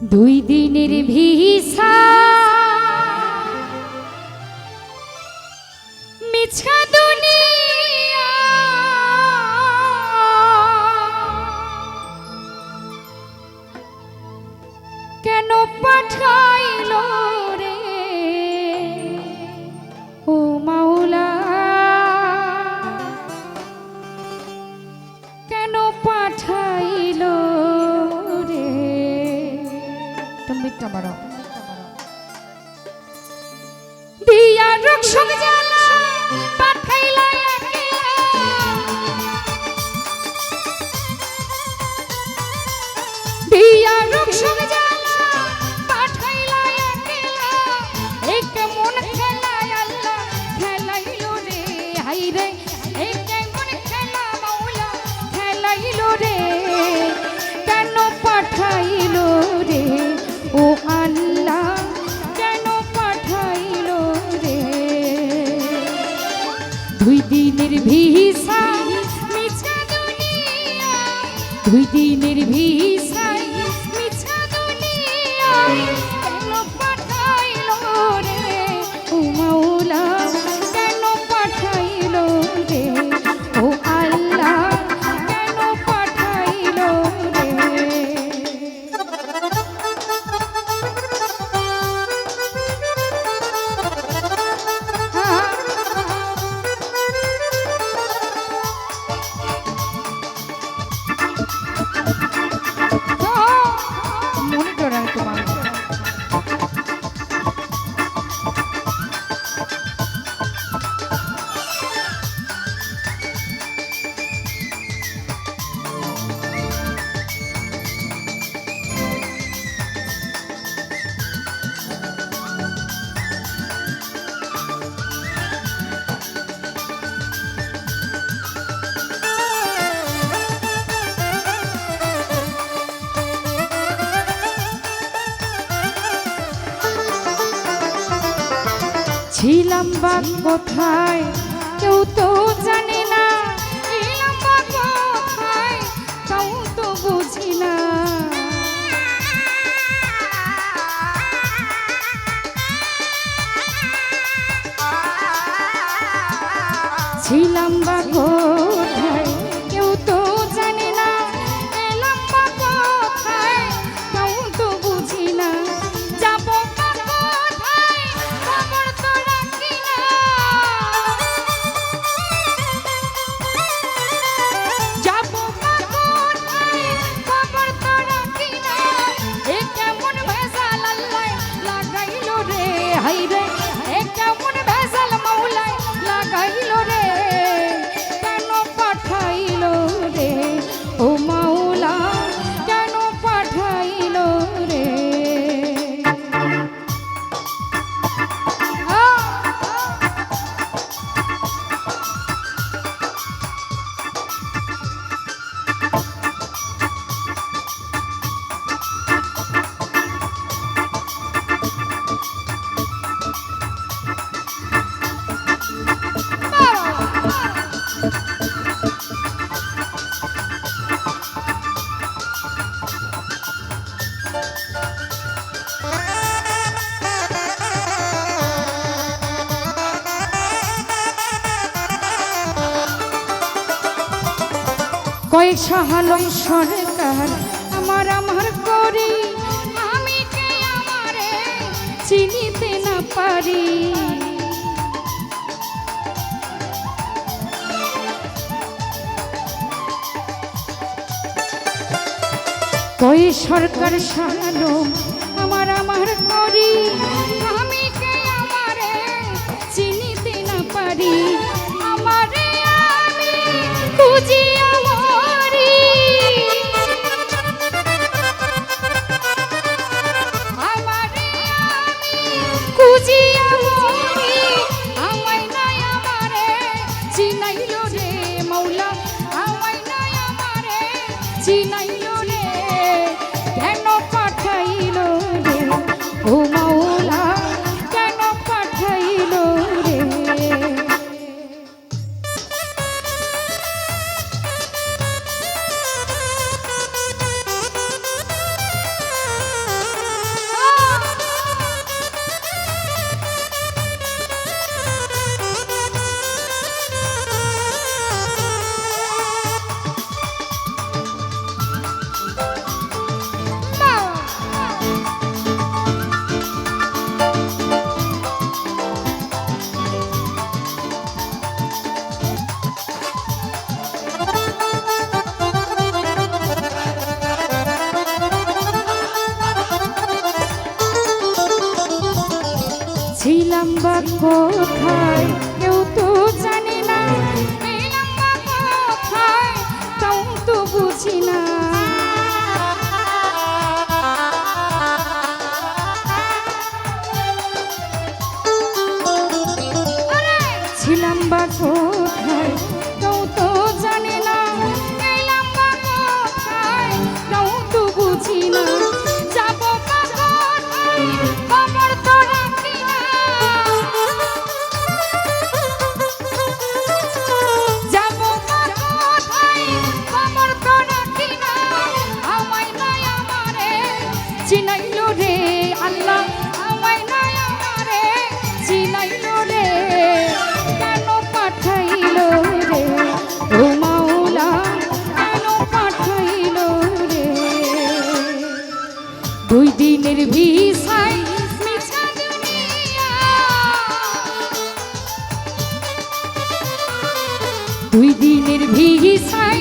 দুই দিনের ভিসা মিছা দুনিয়া কেন পাঠাইল রে ও মাওলা কেন পাঠাইল রে টম্বিটা মারো দিয়া রক্ষক জ্বালা পাঠাইলা দিয়া রক্ষক জ্বালা পাঠাইলা এই কেমন খেলা আল্লাহ খেলাইল রে হাই রে এই কেমন খেলা মাওলা খেলাইল রে কেন পাঠাইল রে ও আল্লাহ কেন পাঠাইল রে দুই দিনের ভিসা মিছা দুনিয়া দুই দিনের ভিসা মিছা দুনিয়া কেন পাঠাইল রে ও মাওলা কেন পাঠাইল রে ও আল্লাহ কেন পাঠাইল রে মনিটর আর তোমার ছিলাম বা কোথায় কেউ তো জানে না ছিলাম বা কোথায় কেউ তো বুঝি না ছিলাম বা কোথায় কেউ তো জানে না এলাম বা কোথায় কেউ তো বুঝি না যাব বা কোথায় খবর তো রাখি না যাব বা কোথায় খবর তো রাখি না এ কেমন ভেজাল আল্লাহ লাগাইল রে হাই রে এ কেমন ভেজাল মাওলায় লাগাইল রে কেন পাঠাইল রে ও মাওলা কেন পাঠাইল রে কয়েক সাহালম সরকার আমার করি আমি কে আমারে চিনিতে না পারি কই সরকার সাহালম আমার করি আমি কে আমারে চিনিতে না পারি আমারে আমি খুঁজি চিনাইল রে কেন পাঠাইল রে ও মাওলা কেন পাঠাইল রে বা কোথায় কেউ তো জানে না, এলাম বা কোথায় তাও তো বুঝি না। ছিলাম বা কোথায় কেউ তো জানে না, এলাম বা কোথায় তাও তো বুঝি না। যাবো বা কোথায় খবর তো রাখি না, যাবো বা কোথায় খবর তো রাখি না। আমায় নাই আমারে চিনাইলো রে আল্লাহ, আমায় নাই আমারে চিনাইলো রে, কেন পাঠাইলো রে ও মাওলা, কেন পাঠাইলো রে। 2 দিনের ভিসায় মিছা দুনিয়া, 2 দিনের ভিসায়